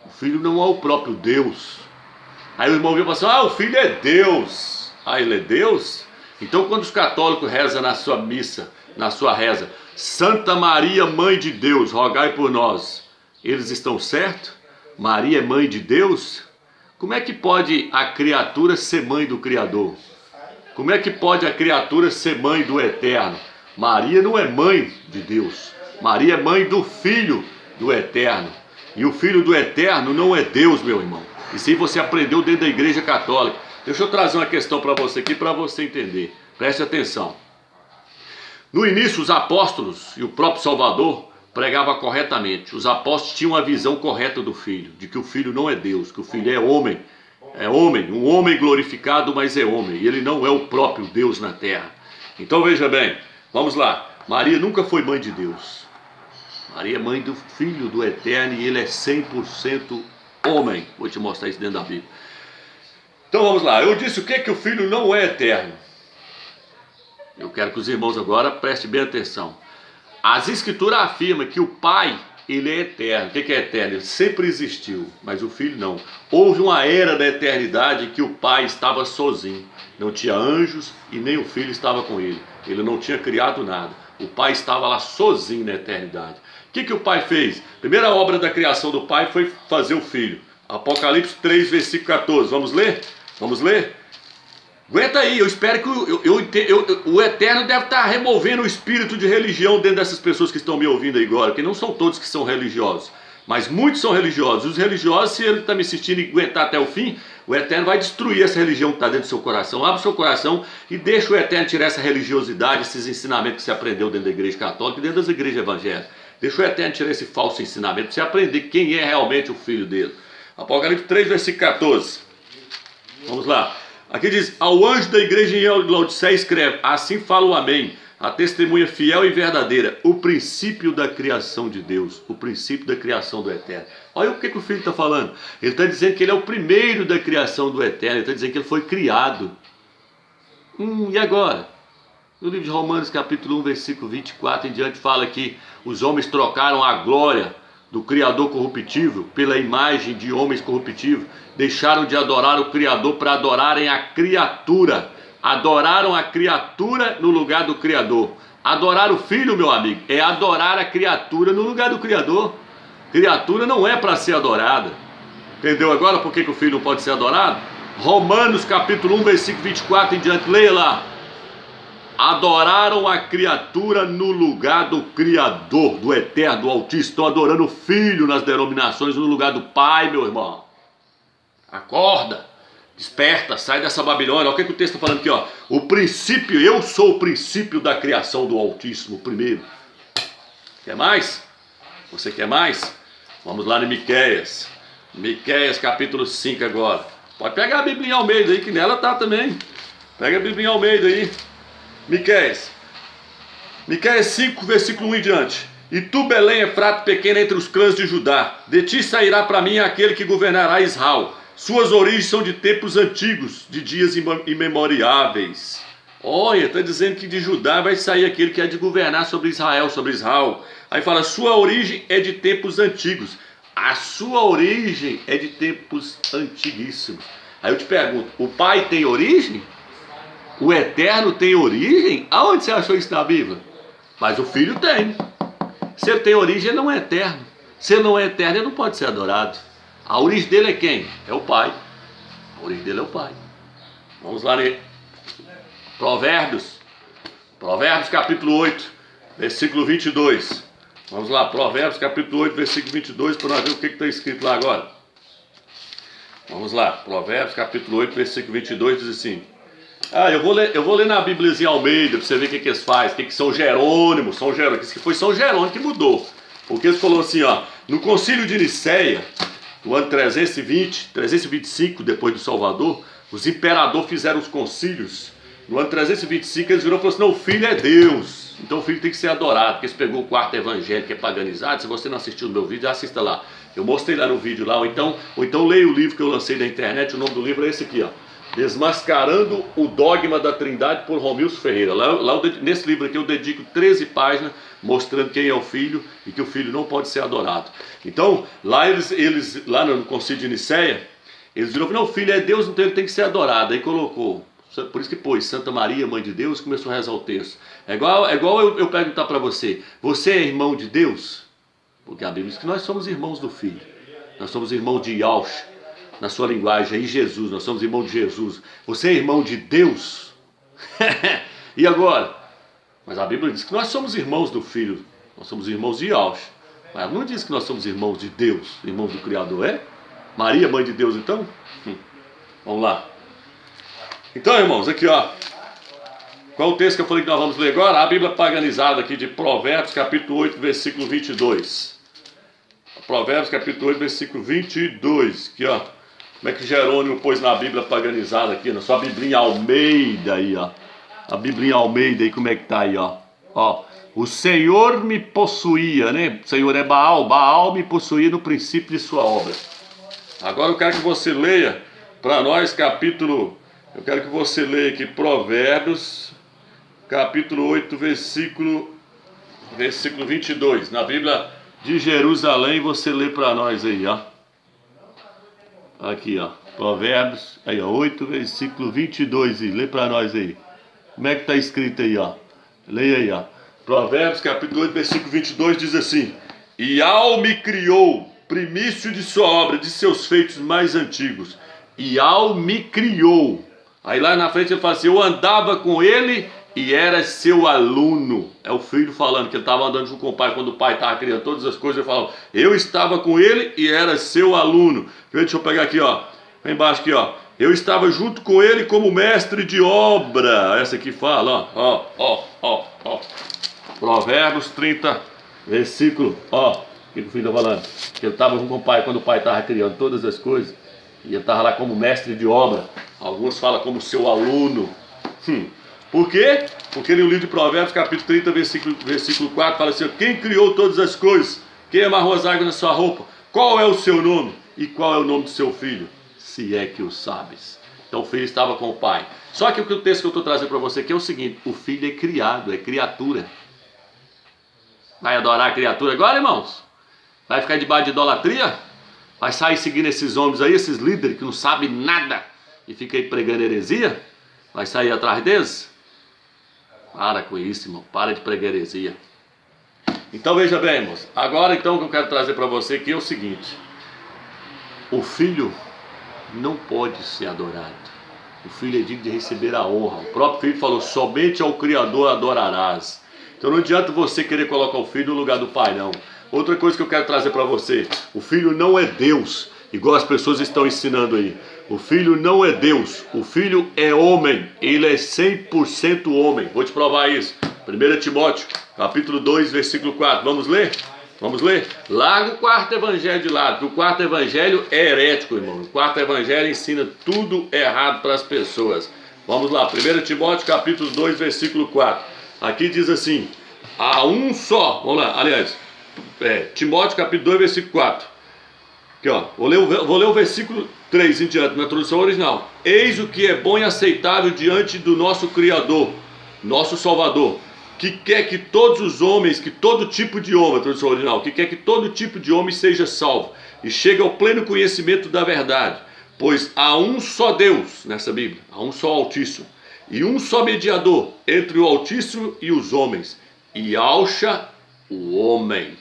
O Filho não é o próprio Deus. Aí o irmão viu e falou assim: o Filho é Deus. Ele é Deus? Então quando os católicos rezam na sua missa, na sua reza, Santa Maria, Mãe de Deus, rogai por nós, eles estão certos? Maria é mãe de Deus? Como é que pode a criatura ser mãe do Criador? Como é que pode a criatura ser mãe do Eterno? Maria não é mãe de Deus. Maria é mãe do Filho do Eterno. E o Filho do Eterno não é Deus, meu irmão. Isso aí você aprendeu dentro da Igreja Católica. Deixa eu trazer uma questão para você aqui, para você entender. Preste atenção. No início, os apóstolos e o próprio Salvador pregavam corretamente. Os apóstolos tinham a visão correta do Filho, de que o Filho não é Deus, que o Filho é homem. É homem, um homem glorificado, mas é homem. E ele não é o próprio Deus na terra. Então veja bem, vamos lá. Maria nunca foi mãe de Deus. Maria é mãe do Filho do Eterno e ele é 100% homem. Vou te mostrar isso dentro da Bíblia. Então vamos lá. Eu disse o que o Filho não é eterno. Eu quero que os irmãos agora prestem bem atenção. As escrituras afirmam que o Pai, ele é eterno. O que é eterno? Ele sempre existiu, mas o Filho não. Houve uma era da eternidade que o Pai estava sozinho. Não tinha anjos e nem o Filho estava com ele. Ele não tinha criado nada. O Pai estava lá sozinho na eternidade. O que o Pai fez? A primeira obra da criação do Pai foi fazer o Filho. Apocalipse 3, versículo 14. Vamos ler? Vamos ler? Aguenta aí, eu espero que o Eterno deve estar removendo o espírito de religião dentro dessas pessoas que estão me ouvindo aí agora, que não são todos que são religiosos, mas muitos são religiosos. Os religiosos, se ele está me assistindo e aguentar até o fim, o Eterno vai destruir essa religião que está dentro do seu coração. Abre o seu coração e deixa o Eterno tirar essa religiosidade, esses ensinamentos que você aprendeu dentro da igreja católica e dentro das igrejas evangélicas. Deixa o Eterno tirar esse falso ensinamento para você aprender quem é realmente o Filho dele. Apocalipse 3, versículo 14. Vamos lá. Aqui diz: ao anjo da igreja em Laodiceia escreve: assim fala o Amém, a testemunha fiel e verdadeira, o princípio da criação de Deus, o princípio da criação do Eterno. Olha o que o Filho está falando. Ele está dizendo que ele é o primeiro da criação do Eterno. Ele está dizendo que ele foi criado. E agora? No livro de Romanos capítulo 1, versículo 24 em diante, fala que os homens trocaram a glória do Criador corruptível pela imagem de homens corruptíveis, deixaram de adorar o Criador para adorarem a criatura. Adoraram a criatura no lugar do Criador. Adorar o Filho, meu amigo, é adorar a criatura no lugar do Criador. Criatura não é para ser adorada. Entendeu agora por que o Filho não pode ser adorado? Romanos capítulo 1, versículo 24 em diante, leia lá. Adoraram a criatura no lugar do Criador, do Eterno, do Altíssimo. Estão adorando o Filho nas denominações no lugar do Pai, meu irmão. Acorda, desperta, sai dessa Babilônia. Olha o que o texto está falando aqui, ó. O princípio, eu sou o princípio da criação do Altíssimo, primeiro. Quer mais? Você quer mais? Vamos lá em Miqueias. Miqueias capítulo 5 agora. Pode pegar a Bíblia em Almeida aí, que nela tá também. Pega a Bíblia em Almeida aí. Miqueias 5, versículo 1 em diante. E tu, Belém, Efrata, pequena entre os clãs de Judá, de ti sairá para mim aquele que governará Israel. Suas origens são de tempos antigos, de dias imemoriáveis. Olha, está dizendo que de Judá vai sair aquele que é de governar sobre Israel, Aí fala, sua origem é de tempos antigos. A sua origem é de tempos antiguíssimos. Aí eu te pergunto, o Pai tem origem? O Eterno tem origem? Aonde você achou isso na Bíblia? Mas o Filho tem. Se ele tem origem, ele não é eterno. Se ele não é eterno, ele não pode ser adorado. A origem dele é quem? É o Pai. A origem dele é o Pai. Vamos lá em Provérbios. Provérbios capítulo 8, versículo 22. Vamos lá, Provérbios capítulo 8, versículo 22, para nós ver o que está escrito lá agora. Vamos lá, Provérbios capítulo 8, versículo 22 diz assim. Eu vou ler na Bíbliazinha Almeida para você ver o que eles fazem, o que são Jerônimo, diz que foi São Jerônimo que mudou, porque eles falaram assim, ó, no concílio de Nicéia, no ano 325 depois do Salvador, os imperadores fizeram os concílios, no ano 325 eles viram e falaram assim, não, o Filho é Deus, então o Filho tem que ser adorado, porque eles pegou o quarto evangelho que é paganizado. Se você não assistiu o meu vídeo, assista lá, eu mostrei lá no vídeo lá, ou então leia o livro que eu lancei na internet, o nome do livro é esse aqui, ó. Desmascarando o Dogma da Trindade por Romilson Ferreira. Nesse livro aqui eu dedico 13 páginas mostrando quem é o Filho e que o Filho não pode ser adorado. Então, lá lá no Concílio de Nicéia, eles viram que não, o Filho é Deus, então ele tem que ser adorado. Aí colocou, por isso que pôs Santa Maria, Mãe de Deus, começou a rezar o texto. É igual eu perguntar para você, você é irmão de Deus? Porque a Bíblia diz que nós somos irmãos do Filho. Nós somos irmãos de Yahshua. Na sua linguagem aí, Jesus, nós somos irmãos de Jesus. Você é irmão de Deus? E agora? Mas a Bíblia diz que nós somos irmãos do Filho. Nós somos irmãos de Yahshua. Mas não diz que nós somos irmãos de Deus, irmãos do Criador, é? Maria, mãe de Deus, então? Vamos lá. Então, irmãos, aqui ó. Qual o texto que eu falei que nós vamos ler agora? A Bíblia paganizada aqui de Provérbios, capítulo 8, versículo 22. Provérbios, capítulo 8, versículo 22. Aqui ó. Como é que Jerônimo pôs na Bíblia paganizada aqui, na sua Biblinha Almeida aí, ó. A Biblinha Almeida aí, como é que tá aí, ó. Ó, o Senhor me possuía, né? O Senhor é Baal, Baal me possuía no princípio de sua obra. Agora eu quero que você leia para nós eu quero que você leia aqui Provérbios, capítulo 8, versículo versículo 22. Na Bíblia de Jerusalém, você lê para nós aí, ó. Aqui, ó. Provérbios, aí, ó, 8, versículo 22. Lê para nós aí. Como é que está escrito aí, ó? Leia aí, ó. Provérbios, capítulo 8, versículo 22 diz assim: E ao me criou, primício de sua obra, de seus feitos mais antigos. E ao me criou. Aí lá na frente ele fala assim: eu andava com ele e era seu aluno. É o filho falando que ele estava andando junto com o pai quando o pai estava criando todas as coisas. Ele falou: eu estava com ele e era seu aluno. Deixa eu pegar aqui, ó. Lá embaixo aqui, ó. Eu estava junto com ele como mestre de obra. Essa aqui fala, ó. Provérbios 30, versículo, ó. O que o filho está falando? Que ele estava junto com o pai quando o pai estava criando todas as coisas. E ele estava lá como mestre de obra. Alguns falam como seu aluno. Por quê? Porque no livro de Provérbios, capítulo 30, versículo 4, fala assim: quem criou todas as coisas? Quem amarrou as águas na sua roupa? Qual é o seu nome? E qual é o nome do seu filho? Se é que o sabes. Então o filho estava com o pai. Só que o texto que eu estou trazendo para você aqui é o seguinte: o filho é criado, é criatura. Vai adorar a criatura agora, irmãos? Vai ficar debaixo de idolatria? Vai sair seguindo esses homens aí, esses líderes que não sabem nada e fica aí pregando heresia? Vai sair atrás deles? Para com isso, irmão. Para de pregar heresia. Então veja bem, irmãos. Agora então o que eu quero trazer para você aqui é o seguinte: o filho não pode ser adorado. O filho é digno de receber a honra. O próprio filho falou: somente ao Criador adorarás. Então não adianta você querer colocar o filho no lugar do pai, não. Outra coisa que eu quero trazer para você: o filho não é Deus, igual as pessoas estão ensinando aí. O filho não é Deus, o filho é homem, ele é 100% homem. Vou te provar isso. 1 Timóteo, capítulo 2, versículo 4. Vamos ler? Vamos ler? Larga o quarto evangelho de lado, porque o quarto evangelho é herético, irmão. O quarto evangelho ensina tudo errado para as pessoas. Vamos lá, 1 Timóteo, capítulo 2, versículo 4. Aqui diz assim: há um só, vamos lá, aliás, Timóteo, capítulo 2, versículo 4. Aqui, ó, vou ler o versículo 3 em diante, na tradução original. Eis o que é bom e aceitável diante do nosso Criador, nosso Salvador, que quer que todos os homens, que todo tipo de homem, a tradução original, que quer que todo tipo de homem seja salvo e chegue ao pleno conhecimento da verdade. Pois há um só Deus, nessa Bíblia, há um só Altíssimo, e um só mediador entre o Altíssimo e os homens, e alcha o homem.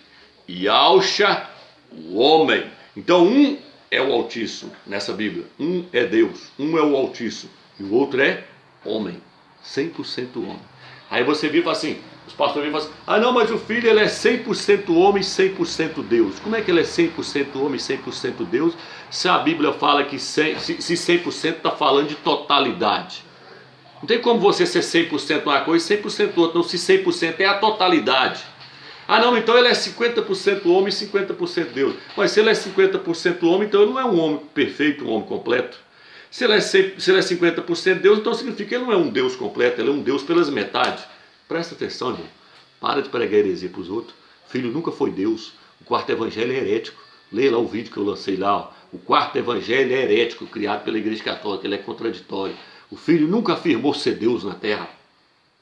Então um é o Altíssimo nessa Bíblia, um é Deus, um é o Altíssimo e o outro é homem, 100% homem. Aí você vira e fala assim, os pastores viram e falam assim: ah não, mas o filho ele é 100% homem, 100% Deus. Como é que ele é 100% homem, 100% Deus, se a Bíblia fala que se 100% está falando de totalidade? Não tem como você ser 100% uma coisa e 100% outra, não, se 100% é a totalidade. Ah não, então ele é 50% homem e 50% Deus. Mas se ele é 50% homem, então ele não é um homem perfeito, um homem completo. Se ele é 50% Deus, então significa que ele não é um Deus completo, ele é um Deus pelas metades. Presta atenção, irmão. Para de pregar heresia para os outros. Filho nunca foi Deus. O quarto evangelho é herético. Leia lá o vídeo que eu lancei lá. Ó. O quarto evangelho é herético, criado pela Igreja Católica. Ele é contraditório. O filho nunca afirmou ser Deus na terra.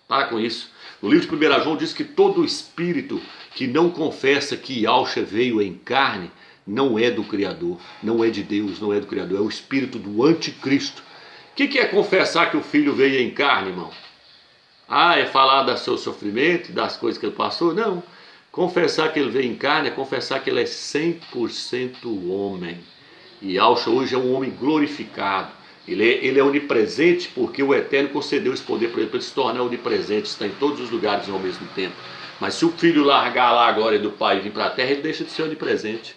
Para com isso. No livro de 1 João diz que todo espírito que não confessa que Yahshua veio em carne não é do Criador, não é de Deus, não é do Criador, é o espírito do anticristo. O que é confessar que o filho veio em carne, irmão? Ah, é falar do seu sofrimento, das coisas que ele passou? Não. Confessar que ele veio em carne é confessar que ele é 100% homem. E Yahshua hoje é um homem glorificado. Ele é onipresente porque o Eterno concedeu esse poder para ele se tornar onipresente, está em todos os lugares ao mesmo tempo. Mas se o filho largar lá a glória do pai e vir para a terra, ele deixa de ser onipresente.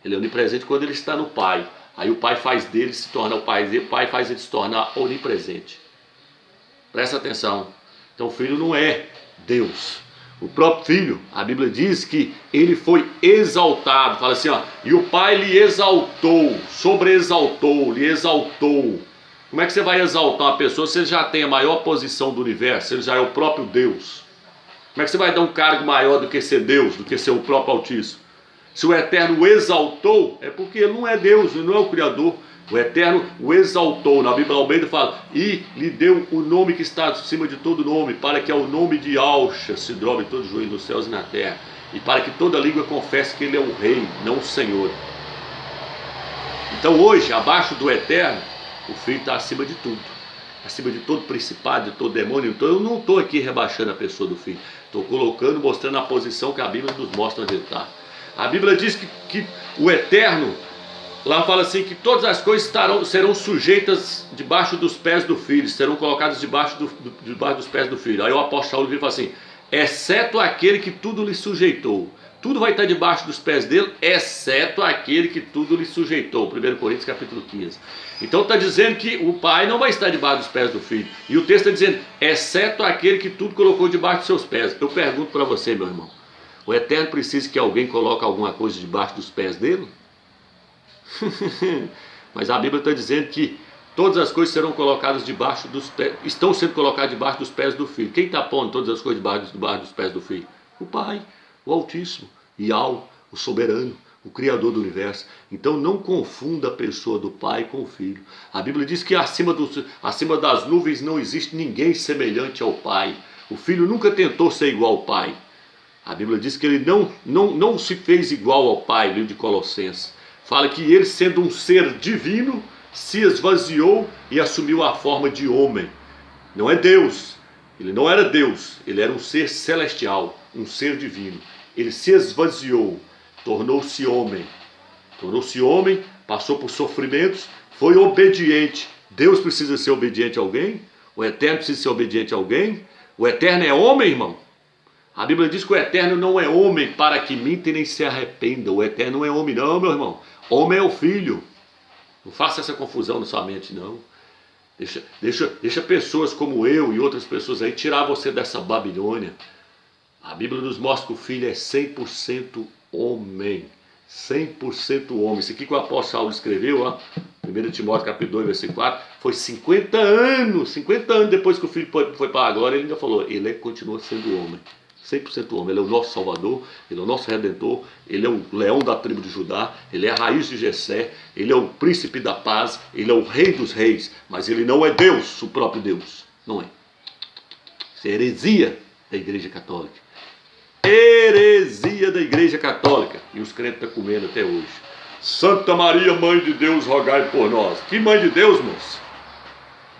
Ele é onipresente quando ele está no pai. Aí o pai faz dele se tornar o pai dele, o pai faz ele se tornar onipresente. Presta atenção. Então o filho não é Deus. O próprio filho, a Bíblia diz que ele foi exaltado. Fala assim, ó, e o pai lhe exaltou, sobreexaltou, lhe exaltou. Como é que você vai exaltar uma pessoa se ele já tem a maior posição do universo, se ele já é o próprio Deus? Como é que você vai dar um cargo maior do que ser Deus, do que ser o próprio Altíssimo? Se o Eterno o exaltou, é porque ele não é Deus, ele não é o Criador. O Eterno o exaltou. Na Bíblia Almeida fala, e lhe deu o nome que está acima de todo nome, para que ao nome de Yahshua se dobre todo o joelho nos céus e na terra, e para que toda língua confesse que ele é o Rei, não o Senhor. Então hoje, abaixo do Eterno, o Filho está acima de tudo, acima de todo principado, de todo demônio. Então eu não estou aqui rebaixando a pessoa do Filho, estou colocando, mostrando a posição que a Bíblia nos mostra onde ele está. A Bíblia diz que o Eterno, lá fala assim, que todas as coisas serão sujeitas debaixo dos pés do Filho, serão colocadas debaixo dos pés do Filho. Aí o apóstolo Paulo fala assim, exceto aquele que tudo lhe sujeitou. Tudo vai estar debaixo dos pés dele, exceto aquele que tudo lhe sujeitou. 1 Coríntios capítulo 15. Então está dizendo que o Pai não vai estar debaixo dos pés do Filho. E o texto está dizendo, exceto aquele que tudo colocou debaixo dos seus pés. Eu pergunto para você, meu irmão, o Eterno precisa que alguém coloque alguma coisa debaixo dos pés dele? Mas a Bíblia está dizendo que todas as coisas serão colocadas debaixo dos pés, estão sendo colocadas debaixo dos pés do Filho. Quem está pondo todas as coisas debaixo dos pés do Filho? O Pai, o Altíssimo, Yahweh, o Soberano, o Criador do Universo. Então não confunda a pessoa do Pai com o Filho. A Bíblia diz que acima das nuvens não existe ninguém semelhante ao Pai. O Filho nunca tentou ser igual ao Pai. A Bíblia diz que ele não se fez igual ao Pai, livro de Colossenses. Fala que ele, sendo um ser divino, se esvaziou e assumiu a forma de homem. Não é Deus, ele não era Deus, ele era um ser celestial, um ser divino. Ele se esvaziou, tornou-se homem. Tornou-se homem, passou por sofrimentos, foi obediente. Deus precisa ser obediente a alguém? O Eterno precisa ser obediente a alguém? O Eterno é homem, irmão? A Bíblia diz que o Eterno não é homem para que minta e nem se arrependa. O Eterno não é homem não, meu irmão. Homem é o Filho. Não faça essa confusão na sua mente, não. Deixa pessoas como eu e outras pessoas aí tirar você dessa Babilônia. A Bíblia nos mostra que o Filho é 100% homem. 100% homem. Isso aqui que o apóstolo Paulo escreveu, ó, 1 Timóteo capítulo 2, versículo 4, foi 50 anos depois que o Filho foi para a glória, ele ainda falou, ele continua sendo homem. 100% homem, ele é o nosso Salvador, ele é o nosso Redentor, ele é o leão da tribo de Judá, ele é a raiz de Jessé, ele é o príncipe da paz, ele é o rei dos reis, mas ele não é Deus, o próprio Deus, não é. Isso é heresia da Igreja Católica. Heresia da Igreja Católica, e os crentes estão comendo até hoje. Santa Maria, Mãe de Deus, rogai por nós. Que Mãe de Deus, moço?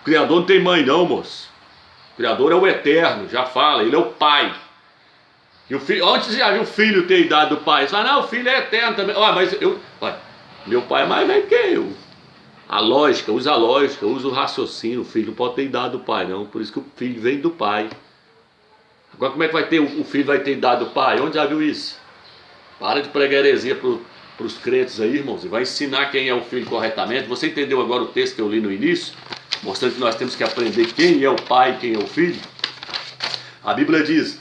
O Criador não tem mãe não, moço. O Criador é o Eterno, já fala, ele é o Pai. E o filho, onde você já viu o filho ter idade do pai? Você fala, não, o filho é eterno também. Mas meu pai é mais velho que eu. Usa a lógica, usa o raciocínio. O filho não pode ter idade do pai, não. Por isso que o filho vem do pai. Agora, como é que vai ter o filho vai ter idade do pai? Onde já viu isso? Para de pregar heresia para os crentes aí, irmãos. E vai ensinar quem é o filho corretamente. Você entendeu agora o texto que eu li no início? Mostrando que nós temos que aprender quem é o pai e quem é o filho. A Bíblia diz...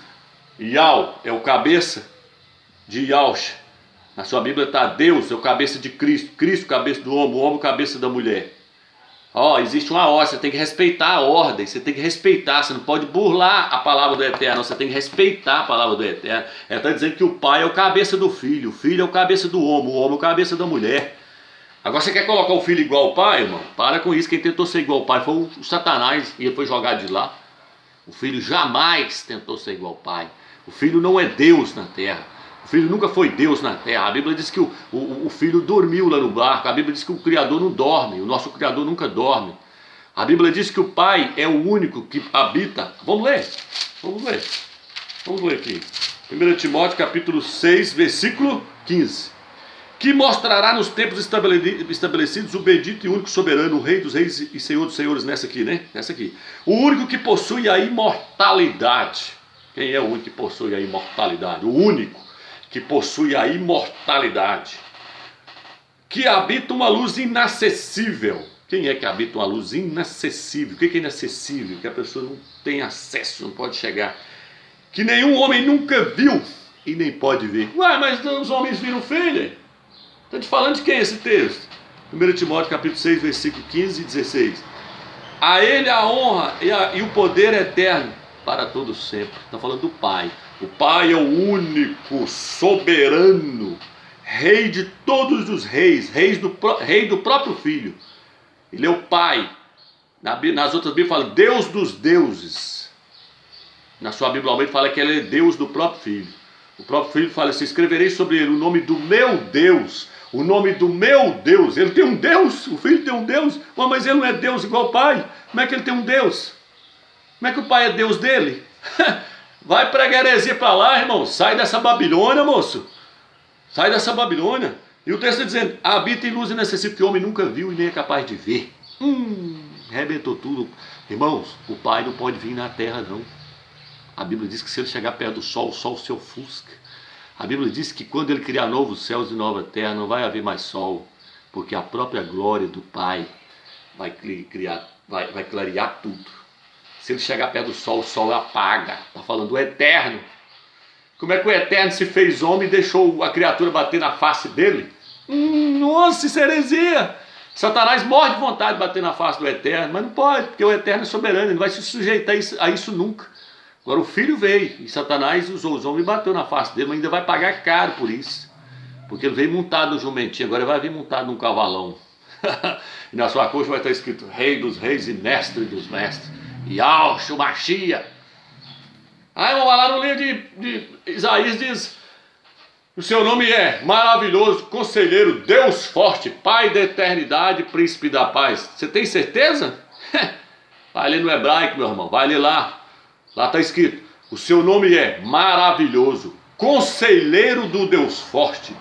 Yahweh é o cabeça de Yahshua. Na sua Bíblia está Deus, é o cabeça de Cristo. Cristo, cabeça do homem, o homem, cabeça da mulher. Existe uma ordem, você tem que respeitar a ordem, você tem que respeitar, você não pode burlar a palavra do Eterno, você tem que respeitar a palavra do Eterno. Ela está dizendo que o pai é o cabeça do filho, o filho é o cabeça do homem, o homem é o cabeça da mulher. Agora você quer colocar o filho igual ao pai, irmão? Para com isso, quem tentou ser igual ao pai foi o Satanás e ele foi jogado de lá. O filho jamais tentou ser igual ao pai. O filho não é Deus na terra. O filho nunca foi Deus na terra. A Bíblia diz que o filho dormiu lá no barco. A Bíblia diz que o Criador não dorme. O nosso Criador nunca dorme. A Bíblia diz que o Pai é o único que habita. Vamos ler? Vamos ler aqui. 1 Timóteo capítulo 6, versículo 15. Que mostrará nos tempos estabelecidos o bendito e único soberano, o Rei dos reis e Senhor dos senhores. Nessa aqui, né? Nessa aqui. O único que possui a imortalidade. Quem é o único que possui a imortalidade? O único que possui a imortalidade. Que habita uma luz inacessível. Quem é que habita uma luz inacessível? O que é inacessível? Que a pessoa não tem acesso, não pode chegar. Que nenhum homem nunca viu e nem pode ver. Mas os homens viram filho? Estou te falando de quem é esse texto? 1 Timóteo capítulo 6, versículo 15 e 16. A ele a honra e o poder eterno para todos sempre. Está falando do Pai. O Pai é o único, soberano, Rei de todos os reis, rei do próprio Filho. Ele é o Pai. Nas outras Bíblias fala Deus dos deuses. Na sua Bíblia Almeida fala que ele é Deus do próprio Filho. O próprio Filho fala assim: escreverei sobre ele o nome do meu Deus. O nome do meu Deus. Ele tem um Deus, o Filho tem um Deus. Mas ele não é Deus igual o Pai. Como é que ele tem um Deus? Como é que o Pai é Deus dele? Vai pregar heresia para lá, irmão. Sai dessa Babilônia, moço. Sai dessa Babilônia. E o texto está dizendo: habita em luz e necessita que o homem nunca viu e nem é capaz de ver. Arrebentou tudo. Irmãos, o Pai não pode vir na terra, não. A Bíblia diz que se ele chegar perto do sol, o sol se ofusca. A Bíblia diz que quando ele criar novos céus e nova terra, não vai haver mais sol, porque a própria glória do Pai vai clarear tudo. Se ele chegar perto do sol, o sol apaga. Está falando do eterno. Como é que o eterno se fez homem e deixou a criatura bater na face dele? Nossa, isso é heresia! Satanás morre de vontade de bater na face do eterno, mas não pode, porque o eterno é soberano, ele não vai se sujeitar a isso nunca. Agora o Filho veio, e Satanás usou os homens e bateu na face dele, mas ainda vai pagar caro por isso. Porque ele veio montado no jumentinho, agora ele vai vir montado num cavalão. E na sua coxa vai estar escrito Rei dos Reis e Mestre dos Mestres. Yahshua Mashiach. Aí vamos lá no livro de Isaías, diz: o seu nome é maravilhoso, conselheiro, Deus forte, Pai da eternidade, príncipe da paz. Você tem certeza? Vai ler no hebraico, meu irmão, vai ler lá. Lá está escrito: o seu nome é maravilhoso, conselheiro do Deus forte,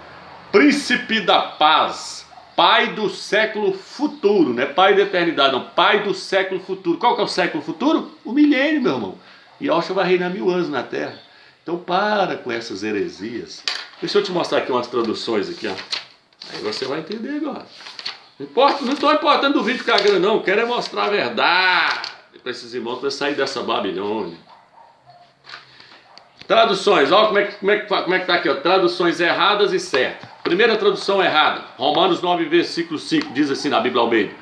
príncipe da paz, Pai do século futuro, não é Pai da eternidade, não, Pai do século futuro. Qual que é o século futuro? O milênio, meu irmão. E Yahshua vai reinar 1000 anos na terra. Então para com essas heresias. Deixa eu te mostrar aqui umas traduções aqui, ó. Aí você vai entender agora. Não estou importando do vídeo ficar grande, não. Eu quero é mostrar a verdade para esses irmãos, para sair dessa Babilônia. Traduções, olha como é que está aqui, ó. Traduções erradas e certas. Primeira tradução errada, Romanos 9, versículo 5, diz assim na Bíblia Almeida: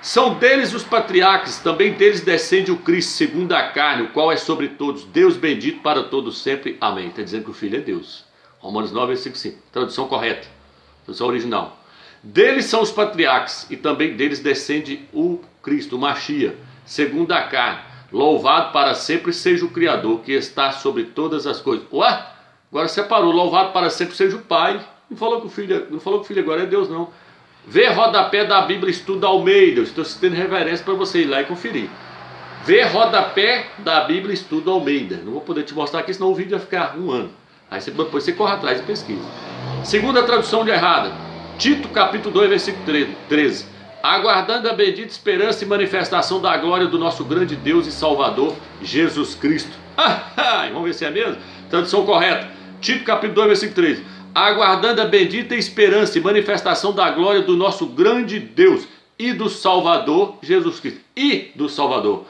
são deles os patriarcas, também deles descende o Cristo, segundo a carne, o qual é sobre todos, Deus bendito para todos sempre, amém. Está dizendo que o Filho é Deus. Romanos 9, versículo 5, tradução correta, tradução original. Deles são os patriarcas, e também deles descende o Cristo, o Mashiach, segundo a carne. Louvado para sempre seja o Criador, que está sobre todas as coisas. Ué? Agora separou. Louvado para sempre seja o Pai. Não falou que o Filho agora é Deus, não. Vê rodapé da Bíblia, estuda Almeida. Eu estou citando reverência para você ir lá e conferir. Vê rodapé da Bíblia, estuda Almeida. Não vou poder te mostrar aqui, senão o vídeo vai ficar 1 ano. Aí depois você corre atrás e pesquisa. Segunda tradução de errada. Tito capítulo 2, versículo 13. Aguardando a bendita esperança e manifestação da glória do nosso grande Deus e Salvador, Jesus Cristo. Vamos ver se é mesmo? Tradução correta. Tito capítulo 2, versículo 13. Aguardando a bendita esperança e manifestação da glória do nosso grande Deus e do Salvador, Jesus Cristo. E do Salvador.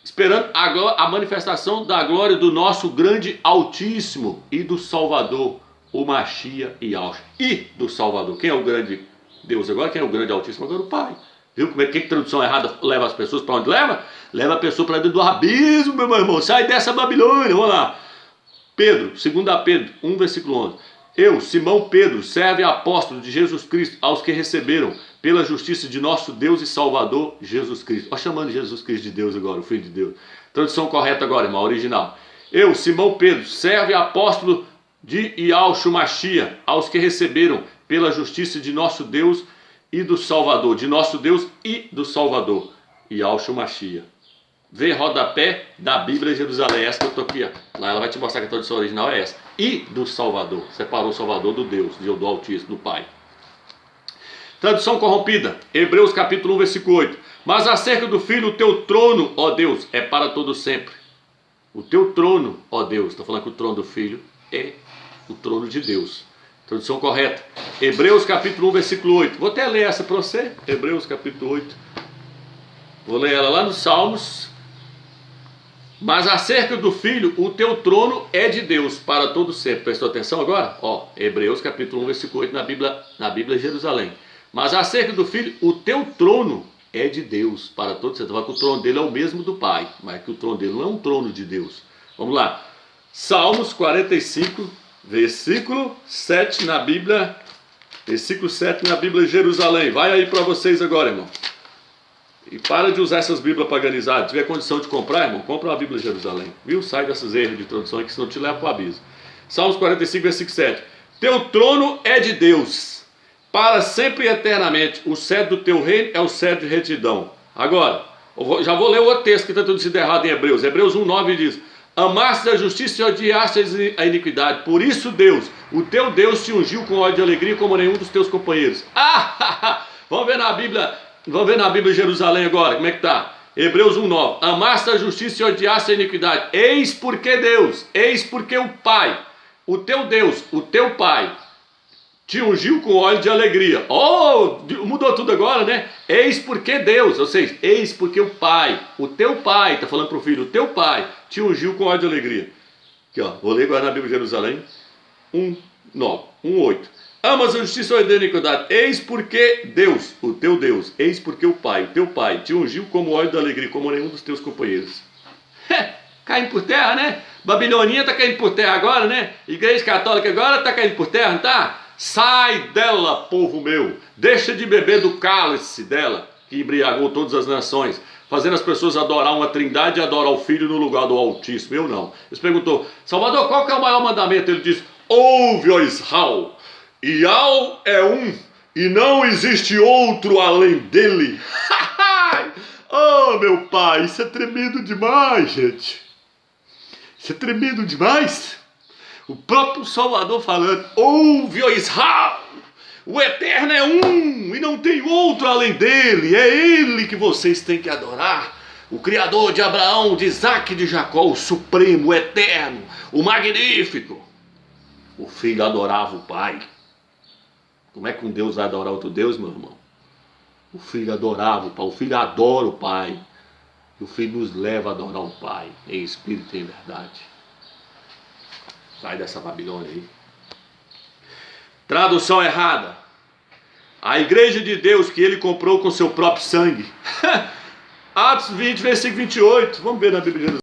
Esperando a manifestação da glória do nosso grande Altíssimo e do Salvador, o Mashiach e Yahshua. E do Salvador. Quem é o grande Deus agora? Quem é o grande Altíssimo? Agora o Pai. Viu como é que tradução errada leva as pessoas para onde leva? Leva a pessoa para dentro do abismo, meu irmão. Sai dessa Babilônia. Vamos lá. Pedro, 2 Pedro 1, versículo 11. Eu, Simão Pedro, servo e apóstolo de Jesus Cristo, aos que receberam pela justiça de nosso Deus e Salvador, Jesus Cristo. Olha, chamando Jesus Cristo de Deus agora, o Filho de Deus. Tradução correta agora, irmão, original. Eu, Simão Pedro, servo e apóstolo de Yahshua Mashiach, aos que receberam pela justiça de nosso Deus e do Salvador, de nosso Deus e do Salvador, Yahshua Mashiach. Vê rodapé da Bíblia Jerusalém, essa que eu estou aqui, ó. Lá ela vai te mostrar que a tradução original é essa. E do Salvador, separou o Salvador do Deus, do Altíssimo, do Pai. Tradução corrompida, Hebreus capítulo 1, versículo 8. Mas acerca do Filho, o teu trono, ó Deus, é para todo sempre. O teu trono, ó Deus, está falando que o trono do Filho é o trono de Deus. Tradução correta, Hebreus capítulo 1, versículo 8. Vou até ler essa para você, Hebreus capítulo 8. Vou ler ela lá nos Salmos. Mas acerca do Filho, o teu trono é de Deus para todo sempre. Prestou atenção agora? Ó, Hebreus capítulo 1, versículo 8 na Bíblia Jerusalém. Mas acerca do Filho, o teu trono é de Deus para todo sempre. Então, que o trono dele é o mesmo do Pai, mas que o trono dele não é um trono de Deus. Vamos lá. Salmos 45, versículo 7 na Bíblia Versículo 7 na Bíblia de Jerusalém. Vai aí para vocês agora, irmão. E para de usar essas Bíblias paganizadas. Se tiver condição de comprar, irmão, compra uma Bíblia de Jerusalém. Viu? Sai dessas erros de tradução aqui, senão te leva para o abismo. Salmos 45, versículo 7. Teu trono é de Deus, para sempre e eternamente. O cetro do teu reino é o cetro de retidão. Agora, já vou ler o outro texto que está tudo sido errado em Hebreus. Hebreus 1,9 diz: amaste a justiça e odiaste a iniquidade. Por isso Deus, o teu Deus, te ungiu com ódio e alegria como nenhum dos teus companheiros. Vamos ver na Bíblia. Vamos ver na Bíblia de Jerusalém agora, como é que está? Hebreus 1,9. Amaste a justiça e odiaste a iniquidade. Eis porque Deus, eis porque o Pai, o teu Deus, o teu Pai, te ungiu com óleo de alegria. Oh, mudou tudo agora, né? Eis porque Deus, ou seja, eis porque o Pai, o teu Pai, está falando para o filho, o teu Pai, te ungiu com óleo de alegria. Aqui, ó, vou ler agora na Bíblia de Jerusalém. 1,8. Amas a justiça e a iniquidade. Eis porque Deus, o teu Deus, eis porque o Pai, te ungiu como óleo da alegria, como nenhum dos teus companheiros. Caindo por terra, né? Babilônia está caindo por terra agora, né? Igreja Católica agora está caindo por terra, não está? Sai dela, povo meu. Deixa de beber do cálice dela, que embriagou todas as nações, fazendo as pessoas adorar uma trindade e adorar o Filho no lugar do Altíssimo. Eu não. Ele perguntou: Salvador, qual que é o maior mandamento? Ele disse: ouve, ó Israel, Yahweh é um, e não existe outro além dele. Oh, meu pai, isso é tremendo demais, gente. Isso é tremendo demais. O próprio Salvador falando: ouve, ó Israel, o Eterno é um, e não tem outro além dele. É ele que vocês têm que adorar. O Criador de Abraão, de Isaac e de Jacó, o Supremo, o Eterno, o Magnífico. O filho adorava o pai. Como é que um Deus vai adorar outro Deus, meu irmão? O filho adorava o pai, o filho adora o pai. E o filho nos leva a adorar o pai, em espírito e em verdade. Sai dessa Babilônia aí. Tradução errada. A igreja de Deus que ele comprou com seu próprio sangue. Atos 20, versículo 28. Vamos ver na Bíblia de Jesus.